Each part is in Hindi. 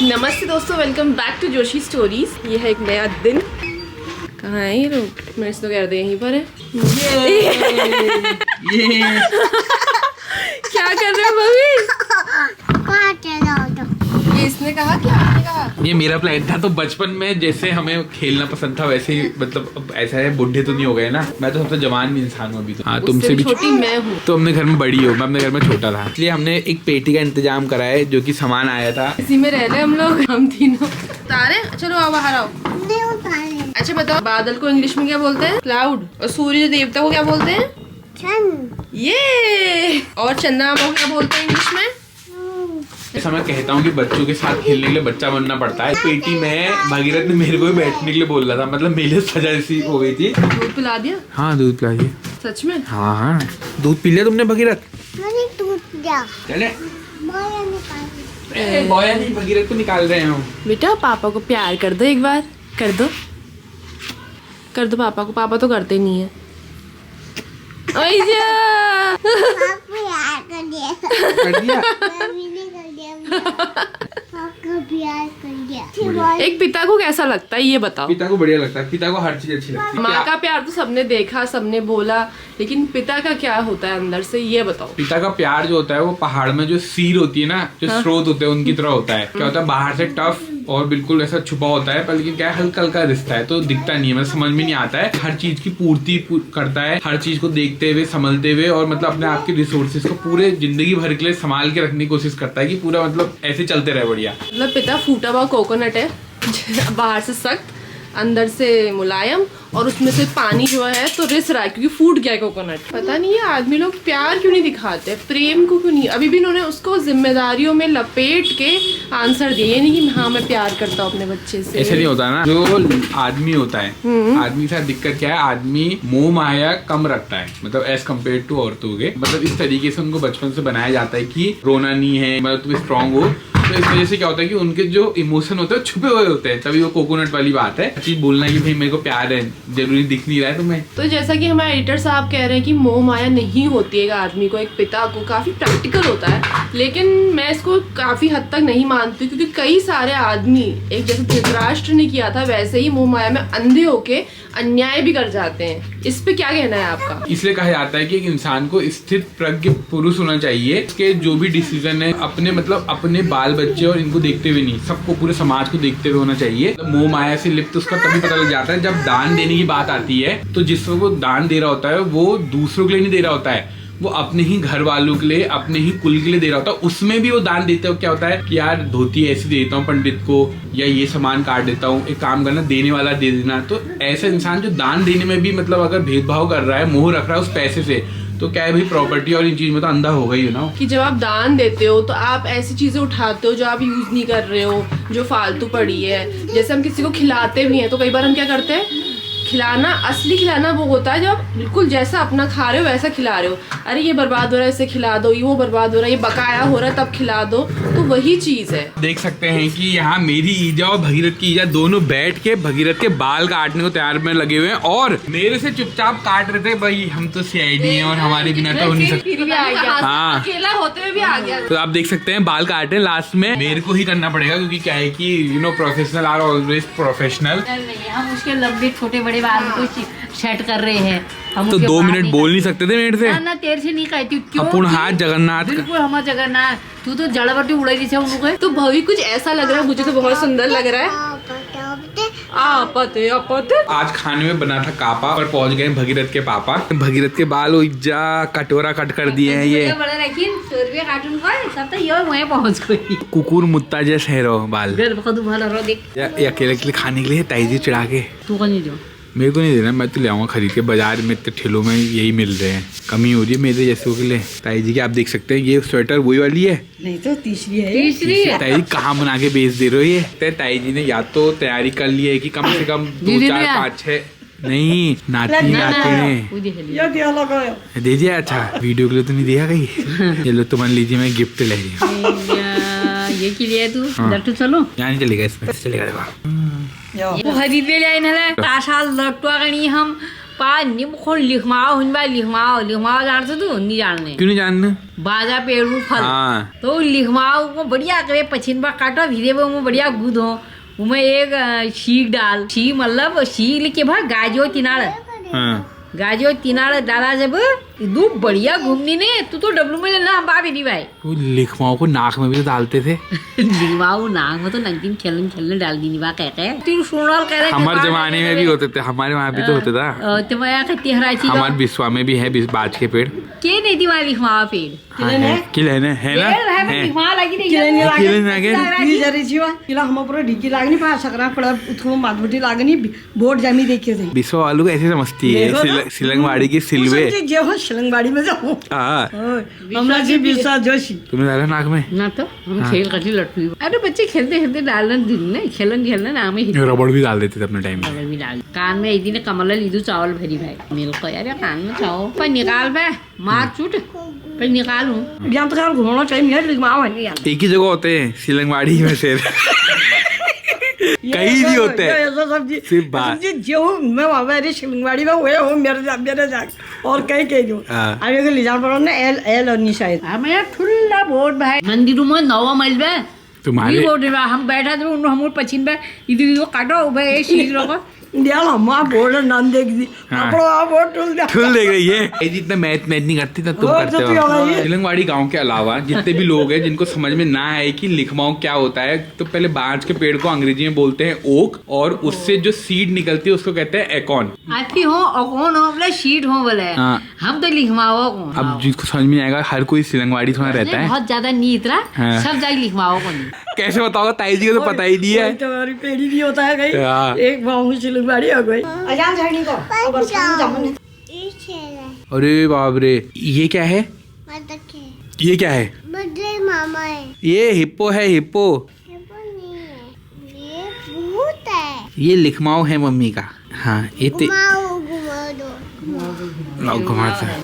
नमस्ते दोस्तों, welcome back to Joshi stories. ये है एक नया दिन। कहाँ है ये लोग? मैं तो कह रही यहीं पर है। क्या कर रहे हो मम्मी? ये इसने कहा कि आपने कहा? ये मेरा प्लान था। तो बचपन में जैसे हमें खेलना पसंद था वैसे ही, मतलब अब ऐसा है बुढ़े तो नहीं हो गए ना। मैं तो सबसे जवान भी इंसान हूँ अभी तो। हाँ, तुमसे भी छोटी मैं हूँ। तो अपने घर में बड़ी हो, मैं अपने घर में छोटा था, इसलिए हमने एक पेटी का इंतजाम करा है जो कि सामान आया था। इसी में रह रहे हम लोग, हम तीनों। तारे, चलो आओ बाहर आओ। अच्छा बताओ, बादल को इंग्लिश में क्या बोलते हैं? क्लाउड। और सूर्य देवता को क्या बोलते हैं? ये। और चंदा मामा को क्या बोलते हैं इंग्लिश में? ऐसा मैं कहता हूँ कि बच्चों के साथ खेलने के लिए बच्चा बनना पड़ता है। पेटी में भगीरथ ने मेरे को भी बैठने के लिए बोल रहा था, मतलब मेरे सजा ऐसी हो गई थी। दूध पिला दिया? हाँ, दूध पिला दिया। सच में? हाँ, दूध पी लिया तुमने भगीरथ? चले बोया नहीं, भगीरथ को निकाल रहे हो। बेटा पापा को प्यार कर दो एक बार। कर दो पापा को। पापा तो करते नहीं है। एक पिता को कैसा लगता है ये बताओ? पिता को बढ़िया लगता है, पिता को हर चीज अच्छी लगती है। माँ का प्यार तो सबने देखा, सबने बोला, लेकिन पिता का क्या होता है अंदर से ये बताओ। पिता का प्यार जो होता है वो पहाड़ में जो सीर होती है ना, जो स्रोत होते हैं उनकी तरह होता है। क्या होता है, बाहर से टफ और बिल्कुल ऐसा छुपा होता है, पर लेकिन क्या है, हल्का हल्का रिश्ता है तो दिखता नहीं है, मतलब समझ में नहीं आता है। हर चीज की पूर्ति करता है, हर चीज को देखते हुए, समझते हुए, और मतलब अपने आप के रिसोर्सेज को पूरे जिंदगी भर के लिए संभाल के रखने की कोशिश करता है कि पूरा मतलब ऐसे चलते रहे बढ़िया। मतलब पिता फूटा हुआ कोकोनट है, बाहर से सख्त, अंदर से मुलायम, और उसमें से पानी जो है तो रिस रहा है क्योंकि फूट गया है कोकोनट। पता नहीं है आदमी लोग प्यार क्यों नहीं दिखाते, प्रेम को क्यों नहीं। अभी भी इन्होंने उसको जिम्मेदारियों में लपेट के आंसर दिए, ये नहीं कि हाँ मैं प्यार करता हूँ अपने बच्चे से। ऐसे नहीं होता ना। जो आदमी होता है, आदमी के साथ दिक्कत क्या है, आदमी मोह माया कम रखता है, मतलब एज कम्पेयर टू औरतों के। मतलब इस तरीके से उनको बचपन से बनाया जाता है कि रोना नहीं है, मतलब तुम स्ट्रांग हो। तो इस वजह से क्या होता है कि उनके जो इमोशन होते हैं छुपे हुए होते हैं, तभी वो कोकोनट वाली बात है चीज बोलना कि भाई मेरे को प्यार है, जरूरी दिख नहीं रहा है तुम्हें। तो जैसा कि हमारे एडिटर साहब कह रहे हैं कि मोह माया नहीं होती है आदमी को, एक पिता को काफी प्रैक्टिकल होता है, लेकिन मैं इसको काफी हद तक नहीं मानती, क्योंकि कई सारे आदमी एक जैसे धृतराष्ट्र ने किया था वैसे ही मोह माया में अंधे होके अन्याय भी कर जाते हैं। इस पे क्या कहना है आपका? इसलिए कहा जाता है कि एक इंसान को स्थित प्रज्ञ पुरुष होना चाहिए। इसके जो भी डिसीजन है अपने मतलब अपने बाल बच्चे और इनको देखते हुए नहीं, सबको पूरे समाज को देखते हुए होना चाहिए। मोह माया से लिप्त उसका तभी पता लग जाता है जब दान देने की बात आती है। तो जिसको वो दान दे रहा होता है वो दूसरों के लिए नहीं दे रहा होता है, वो अपने ही घर वालों के लिए, अपने ही कुल के लिए दे रहा होता है। उसमें भी वो दान देते हो क्या होता है कि यार धोती ऐसी दे देता हूँ पंडित को, या ये सामान काट देता हूँ, एक काम करना देने वाला दे देना। तो ऐसा इंसान जो दान देने में भी मतलब अगर भेदभाव कर रहा है, मोह रख रहा है उस पैसे से, तो क्या है भाई, प्रॉपर्टी और इन चीज में तो अंधा होगा ही ना। कि जब आप दान देते हो तो आप ऐसी चीजें उठाते हो जो आप यूज नहीं कर रहे हो, जो फालतू पड़ी है। जैसे हम किसी को खिलाते भी हैं तो कई बार हम क्या करते हैं, खिलाना, असली खिलाना वो होता है जब आप बिल्कुल जैसा अपना खा रहे हो वैसा खिला रहे हो। अरे ये बर्बाद हो रहा है इसे खिला दो, ये वो बर्बाद हो रहा है, ये बकाया हो रहा है तब खिला दो। तो वही चीज है। देख सकते हैं कि यहाँ मेरी ईजा और भगीरथ की ईजा दोनों बैठ के भगीरथ के बाल काटने को तैयार में लगे हुए हैं, और मेरे से चुपचाप काट रहे थे। भाई हम तो सीआईडी हैं और हमारे बिना तो हो नहीं सकता। हाँ, अकेला होते हुए भी आ गया। तो आप देख सकते हैं बाल काट रहे हैं, लास्ट में मेरे को ही करना पड़ेगा, क्योंकि क्या है कि प्रोफेशनल आर ऑलवेज प्रोफेशनल। हम उसके लंबे छोटे बड़े बाल को सेट कर रहे हैं। हम तो 2 मिनट बोल नहीं सकते थे मेरे से? ना तेरे से नहीं कहती क्यों? अपन हाथ जगन्नाथ, बिल्कुल हम जगन्नाथ। तू तो जड़बटी उड़ा रही है उनको। तो भवी कुछ ऐसा लग रहा है, मुझे तो बहुत सुंदर लग रहा है। आज खाने में बना था कापा और पहुंच गए भगीरथ के पापा। भगीरथ के बाल जा कटोरा कट कर दिए हैं ये। पहुंच गई कुकुर मुत्ता जैसे है रो बाल। देख अकेले के लिए खाने के लिए ताइजी चढ़ा के। तू नहीं दो, मेरे को नहीं देना, मैं तो ले आऊंगा खरीद के। बाजार में तो ठेलों में यही मिल रहे हैं, कमी हो रही है मेरे जैसे के लिए। ताई जी की आप देख सकते हैं ये स्वेटर वही वाली है, नहीं तो तीसरी है। ताई जी कहाँ बना के बेच दे रहे हो ये? ताई जी ने या तो तैयारी कर ली है कि कम से कम 2, 4, 5, 6 नहीं नाती ने दे दिया। अच्छा वीडियो के लिए तो नहीं दिया कहीं? चलो तो मान लीजिए मैं गिफ्ट ले लिया। ये के लिए तू लट्टू चलो यहाँ नहीं चलेगा, इसमें चलेगा। वो खरीद ले आए ना साल लट्टुआ गणी हम पा निम्खो लिखमाओ लिखमाओ जानते तू नहीं जानने क्यों नहीं जानने? बाजा पेड़ू फल हाँ। तो लिखमाओ को बढ़िया करे पछिन बा काटा धीरे वो बढ़िया गुद हो उमें एक शीक डाल शी मतलब शी लिखे भा गाजो तिनाड़ हाँ। गाजो तिनाड़ डाला जब दू बढ़िया घूमनी ने तू डब्लू में लेना हम बाबी नहीं भाई वो लिखमाओ को नाक में भी तो डालते थे। लिखमाओ नाक में तो नमकीन खेलने डाल दी बा कहते तू सुनल कह रहे हमारे जमाने में भी होते थे, हमारे वहाँ भी तो होता था। तो मैं कहती हरा चीज हमारे बिस्वा में भी है बाज के पेड़। के नहीं दी वाली लिखमाओ पेड़ हाँ, है किले ने है ना है। लिखमा लगी नहीं किले ने आगे ती जरी जीवा तिला हम पुरा ढिकी लागनी पा सकरा पड़ा उथो माधवटी लागनी बोर्ड जामी देखे थे बिस्वा वालों को ऐसे समझती है सिलंगवाड़ी की सिलवे। जे हो शिलंगवाड़ी में जाऊं हाँ। हमरा जी विश्वास जोशी तुमने डाला नाक में? ना तो हम खेल कटी लटू अरे बच्चे खेलते खेलते डालना दिन नहीं खेलन ना हमें रबड़ भी डाल देते थे अपने टाइम में। रबड़ भी डाल कान में एक दिन कमला लीधु चावल भरी भाई मेरे को यार कान में चावल पर निकाल भाई मार चूट पर निकालू यहाँ तो यार घुमाना चाहिए यार लिखमाओ है नहीं यार एक ही जगह होते हैं सिलंगवाड़ी में से कहीं नहीं होते ऐसा सब्जी सिर्फ बात। सब्जी जो मैं वहाँ अरे शिलंगवाड़ी में हुए हो मेरे जा और कहीं जो हाँ। अरे को ले जाना पड़ा ना एल और निशायद हमें यार ठुल्ला बोर्ड भाई मंदिर में 9 माइल में तुम्हारे बोर्ड हम बैठा थे हम पछिन पे इधर काटो भाई शीज रखो दियाल हम बोर्ड नाम देख दी अपनो बोर्ड टूल दे ठुल दे गई है। ये जितना मैथ नहीं करती था तुम और करते जो भी होगा हो। ये। सिलंगवाड़ी गांव के अलावा जितने भी लोग हैं जिनको समझ में ना आए कि लिखमाओ क्या होता है, तो पहले बांज के पेड़ को अंग्रेजी में बोलते हैं ओक, और उससे जो सीड निकलती है उसको कहते हैं एकॉन। आती हो और कौन हो बोले शीट हो बोले हाँ। हम तो लिखवाओ कौन अब जिसको समझ में आएगा, हर कोई सिलंगवाड़ी थोड़ा रहता है। बहुत ज्यादा नीत रहा हाँ। सब जाए लिखवाओ कौन कैसे बताओगे, ताई जी को तो पता ही नहीं है। तुम्हारी पेड़ी नहीं होता है हाँ। कहीं एक बाहू शिलंगवाड़ी हो गई अजान झाड़ी को और जामुन अरे बाप रे, ये क्या है? ये क्या है? बदले मामा है। ये हिप्पो है, हिप्पो। ये वो नहीं है, ये भूत है। ये लिखमाओ है मम्मी का। हाँ ये घुमा दो। घुमाता है।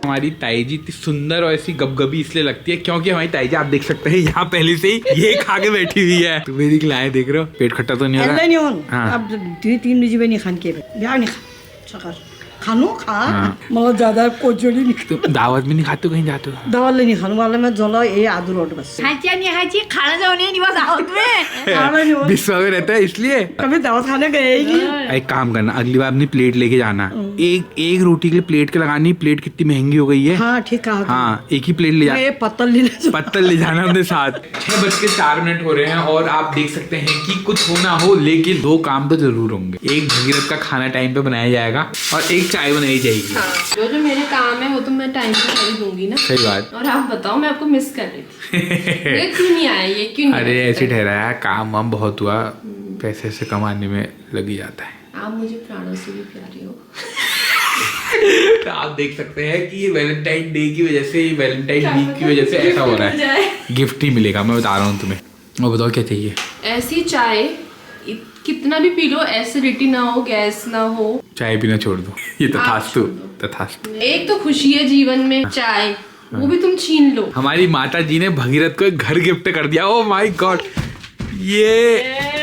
हमारी ताई जी इतनी सुंदर और ऐसी गबगबी इसलिए लगती है क्योंकि हमारी ताई जी आप देख सकते हैं यहाँ पहले से ही ये खा के बैठी हुई है। तुम मेरी खिलाए देख रहे हो, पेट खट्टा तो नहीं हो ऐसा नहीं रहा? हो हाँ। अब 3 बजे नहीं खान के बिहार नहीं खा सकर खानो खा हाँ। मतलब ज्यादा कोचोड़ी नहीं तुम दावत में नहीं खाते हो, कहीं जाते हो? दवा नहीं खाने वाले में जला ये आदू रोड बस खाचा नहीं खाची खाना जाओ नहीं बस आओ तुम्हें खाना नहीं हो बिस्वा में रहता है इसलिए। कभी दावत खाने गए ही नहीं एक काम करना, अगली बार अपनी प्लेट लेके जाना। एक रोटी के लिए प्लेट के लगानी। प्लेट कितनी महंगी हो गई है। हाँ ठीक कहा हाँ, एक ही प्लेट ले जाना। ये पत्तल ले ले पत्तल ले जाना अपने साथ। 6:04 हो रहे हैं और आप देख सकते हैं कि कुछ हो ना हो लेकिन 2 काम तो जरूर होंगे। एक भगीरथ का खाना टाइम पे बनाया जाएगा और एक चाय बनाई जाएगी। हाँ, जो मेरे काम है वो तो मैं टाइम पे कर दूंगी ना। सही बात। और आप बताओ, मैं आपको मिस कर रही थी। ये क्यों नहीं आया, ये क्यों नहीं अरे आया? ऐसे ठहराया, काम वाम बहुत हुआ, पैसे से कमाने में लगी जाता है। आप मुझे प्राणों से भी प्यारे हो। तो आप देख सकते हैं कि ये वैलेंटाइन डे की वजह से, वैलेंटाइन वीक की वजह से ऐसा हो रहा है। गिफ्ट ही मिलेगा, मैं बता रहा हूँ तुम्हें। और बताओ क्या चाहिए? ऐसी चाय कितना भी पी लो, एसिडिटी ना हो, गैस ना हो। चाय पीना छोड़ दो, ये तथास्तु तथास्तु। एक तो खुशी है जीवन में, चाय, वो भी तुम छीन लो। हमारी माता जी ने भगीरथ को एक घर गिफ्ट कर दिया। ओह माय गॉड, ये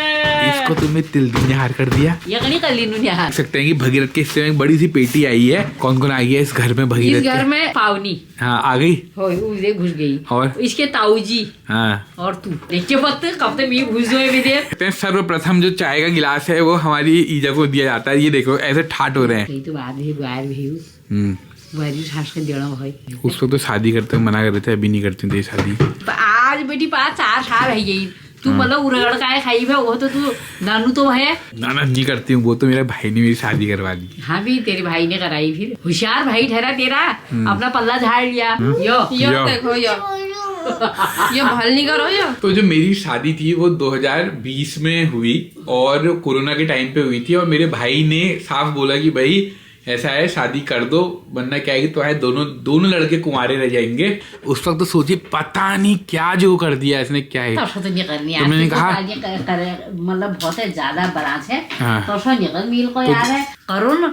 इसको तुमने तिल निहार कर दिया। यकनी कर ली नुनिया देख सकते हैं कि भगीरथ के हिस्से में एक बड़ी सी पेटी आई है। कौन कौन आई है इस घर में भगीरथ इस घर के? में पावनी हाँ आ गई। उसे घुस गई और इसके ताऊजी हाँ, और तू देखते पत्ते कब तक भी घुस गए विदेश। सर्वप्रथम जो चाय का गिलास है वो हमारी ईजा को दिया जाता है। ये देखो ऐसे ठाट हो रहे हैं। कहीं तो बाद भी बाहर भी बाहरी सास के देना भाई। उस वक्त तो शादी करते मना कर रहे थे, अभी नहीं करते थे शादी। आज बेटी 4 साल रह गई तू मतलब उड़गड़ का खाई है वो तो तू नानू तो है ना नहीं करती हूँ, वो तो मेरे भाई ने मेरी शादी करवा दी। हाँ भी तेरे भाई ने कराई, फिर होशियार भाई ठहरा तेरा, अपना पल्ला झाड़ लिया। यो यो देखो, यो भल नहीं करो यो। तो जो मेरी शादी थी वो 2020 में हुई और कोरोना के टाइम पे हुई थी। और मेरे भाई ने साफ बोला कि भाई ऐसा है, शादी कर दो वरना क्या है कि तुम्हारे दोनों लड़के कुंवारे रह जाएंगे। उस वक्त तो सोची पता नहीं क्या जो कर दिया इसने, क्या है तो नहीं करनी तो मैंने कहा मतलब बहुत है ज्यादा बरात है हाँ। तो निकल मिल को यार है करुण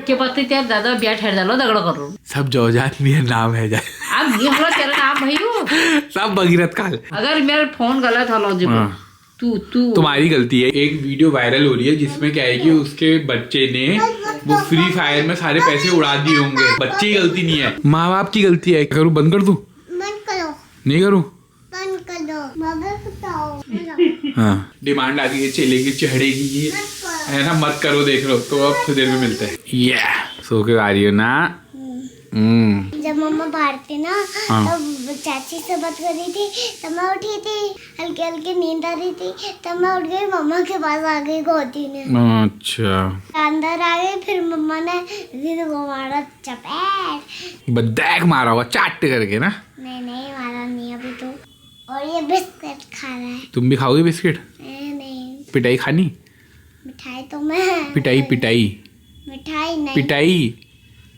के पत्ते त्यार दादा ब्याह ठहर डालो दगड़ करो सब जौजात मेरा नाम है जाए। अब ये हलो तेरा नाम भाई हो सब भगीरथ काल। अगर मेरा फोन गलत हलो जी तू तुम्हारी गलती है। एक वीडियो वायरल हो रही है जिसमें क्या है कि उसके बच्चे ने वो फ्री फायर में सारे पैसे उड़ा दिए होंगे। बच्चे की गलती नहीं है, माँ बाप की गलती है। करूँ बंद कर दूं? बंद करो, नहीं करूँ? बंद कर दो, बाबा बताओ। हाँ, डिमांड आ गई है, चलेगी चढ़ेगी ये है ना। मत करो, देख लो। तो अब थोड़ी देर में मिलते हैं। सो के आ रही हो ना? जब मम्मा बाहर थी ना, हाँ। तब चाची से बात कर रही थी, तब मैं उठी थी, हल्की हल्की नींद आ रही थी, तब मैं उठ गई, मम्मा के पास आ गई गोदी ने। अच्छा, अंदर आ गई, फिर मम्मा ने दीदी को मारा चपेट। बदैक मारा होगा चाट करके ना? नहीं मारा नहीं अभी तो। और ये बिस्किट खा रहा है। तुम भी खाओगे बिस्किट? नहीं, पिटाई खानी? मिठाई तो मैं पिटाई मिठाई नहीं,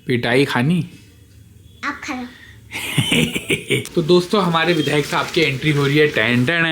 पिटाई खानी? आप खा लो। तो दोस्तों, हमारे विधायक साहब की एंट्री हो रही है। टन टन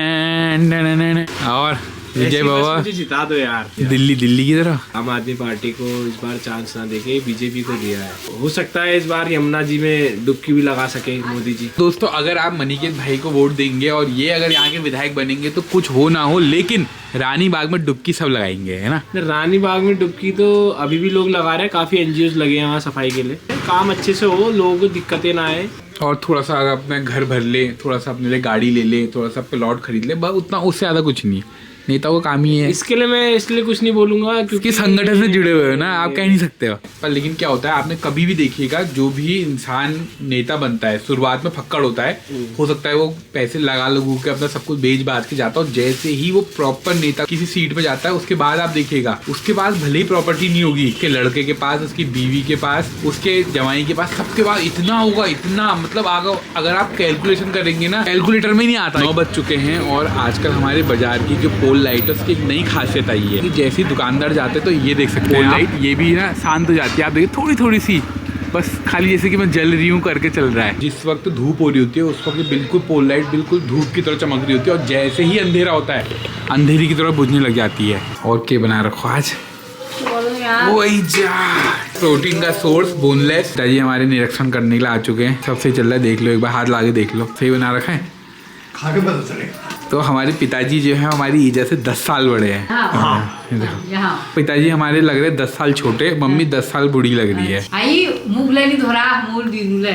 टन टन टन। और विजय बाबा मुझे जिता दो यार। दिल्ली की तरह। आम आदमी पार्टी को इस बार चांस ना देके बीजेपी को दिया है। हो सकता है इस बार यमुना जी में डुबकी भी लगा सके मोदी जी। दोस्तों, अगर आप मनीकेत भाई को वोट देंगे और ये अगर यहाँ के विधायक बनेंगे तो कुछ हो ना हो, लेकिन रानी बाग में डुबकी सब लगाएंगे, है ना? रानी बाग में डुबकी तो अभी भी लोग लगा रहे हैं। काफी एनजीओ लगे हैं वहाँ सफाई के लिए। काम अच्छे से हो, लोगों को दिक्कतें ना आए। और थोड़ा सा अगर अपना घर भर ले, थोड़ा सा अपने लिए गाड़ी ले ले, थोड़ा सा प्लॉट खरीद ले, बस उतना, उससे ज्यादा कुछ नहीं। नेताओं का काम ही है। इसके लिए मैं इसलिए कुछ नहीं बोलूंगा क्योंकि संगठन से जुड़े हुए हो ना, आप कह नहीं सकते हो। पर लेकिन क्या होता है, आपने कभी भी देखिएगा, जो भी इंसान नेता बनता है शुरुआत में फक्कड़ होता है। हो सकता है वो पैसे लगा लगू के अपना सब कुछ बेच बाच के जाता है, और जैसे ही वो प्रॉपर नेता किसी सीट पे जाता है, उसके बाद आप देखिएगा उसके पास भले ही प्रॉपर्टी नहीं होगी, उसके लड़के के पास, उसकी बीवी के पास, उसके जवाई के पास, सबके पास इतना होगा, इतना मतलब अगर आप कैलकुलेशन करेंगे ना, कैलकुलेटर में नहीं आता। 9 बज चुके हैं और आजकल हमारे बाजार की जो पोल लाइटर्स की एक नई खासियत आई है कि जैसे ही दुकानदार जाते हैं तो ये देख सकते हैं लाइट, ये भी ना शांत हो जाती है। आप देखिए थोड़ी सी, बस खाली जैसे कि मैं जल रही हूँ करके चल रहा है। जिस वक्त धूप हो रही होती है उस वक्त बिल्कुल पोल लाइट बिल्कुल धूप की तरह चमक रही होती है, और जैसे ही अंधेरा होता है अंधेरी की तरह बुझने लग जाती है। और क्या बना रखो आज? वही जा प्रोटीन का सोर्स बोनलेस। जी हमारे निरीक्षण करने के लिए आ चुके हैं। सबसे चल रहा है, देख लो एक बार, हाथ ला के देख लो, सही बना रखा है? खा के पता चलेगा। तो हमारे पिताजी जो है हमारी ईजा से 10 साल बड़े हैं। हाँ। पिताजी हमारे लग रहे 10 साल छोटे, मम्मी 10 साल बूढ़ी लग रही है। आई मुगले नहीं धोरा मूल दिनुले।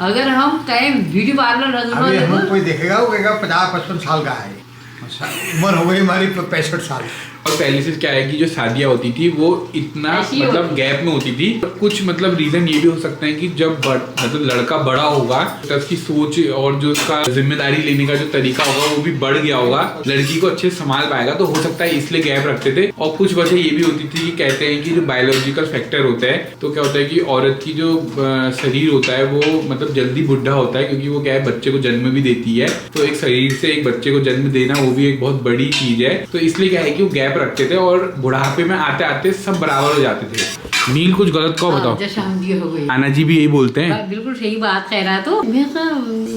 अगर हम कहीं ब्यूटी पार्लर अभी हम कोई देखेगा वो कहेगा 50-55 साल का है। उम्र हो गई हमारी 65 साल। और पहले से क्या है कि जो शादियां होती थी वो इतना मतलब गैप में होती थी। कुछ मतलब रीजन ये भी हो सकते हैं कि जब मतलब लड़का बड़ा होगा तो उसकी सोच और जो उसका जिम्मेदारी लेने का जो तरीका होगा वो भी बढ़ गया होगा, लड़की को अच्छे से संभाल पाएगा, तो हो सकता है इसलिए गैप रखते थे। और कुछ वजह ये भी होती थी कि कहते हैं कि जो बायोलॉजिकल फैक्टर होता है, तो क्या होता है कि औरत की जो शरीर होता है वो मतलब जल्दी बुढ़ा होता है, क्योंकि वो क्या है बच्चे को जन्म भी देती है। तो एक शरीर से एक बच्चे को जन्म देना वो भी एक बहुत बड़ी चीज है। तो इसलिए क्या है कि वो गैप रखते थे और बुढ़ापे में आते आते सब बराबर हो जाते थे। नील कुछ गलत को बताओ। जैसे हम हो गई नाना जी भी यही बोलते हैं। बिल्कुल सही बात कह रहा है। तो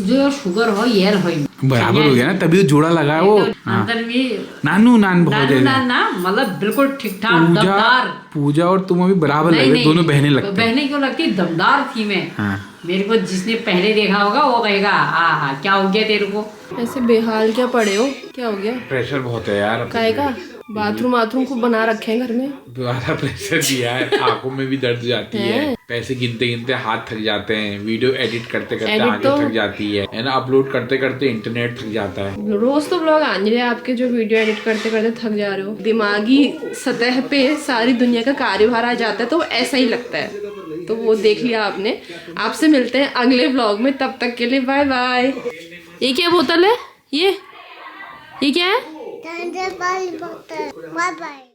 जो शुगर हो ये हो बराबर हो गया ना, तभी तो जोड़ा लगा है वो। अंदर में नानू नान बहुत ना मतलब बिल्कुल ठीक ठाक दमदार। पूजा और तुम अभी बराबर लग रहे, दोनों बहनें लगती। बहनें क्यों लगती? दमदार थी मैं। हाँ। मेरे को जिसने पहले देखा होगा वो कहेगा हाँ क्या हो गया तेरे को? ऐसे बेहाल क्या पड़े हो? क्या हो गया? प्रेशर बहुत है यार। काहे का? बाथरूम खूब बना रखे हैं घर में। ज्यादा प्रेशर दिया है, आंखों में भी दर्द जाती है, पैसे गिनते गिनते हाथ थक जाते हैं, वीडियो एडिट करते करते आंखें थक जाती है ना, अपलोड करते करते इंटरनेट थक जाता है। रोज तो ब्लॉग आ नहीं रहे आपके, जो वीडियो एडिट करते करते थक जा रहे हो। दिमागी सतह पे सारी दुनिया का कार्यभार आ जाता है, तो ऐसा ही लगता है। तो वो देख लिया आपने। आपसे मिलते हैं अगले ब्लॉग में, तब तक के लिए बाय बाय। ये क्या बोतल है? ये क्या है? Bye bye.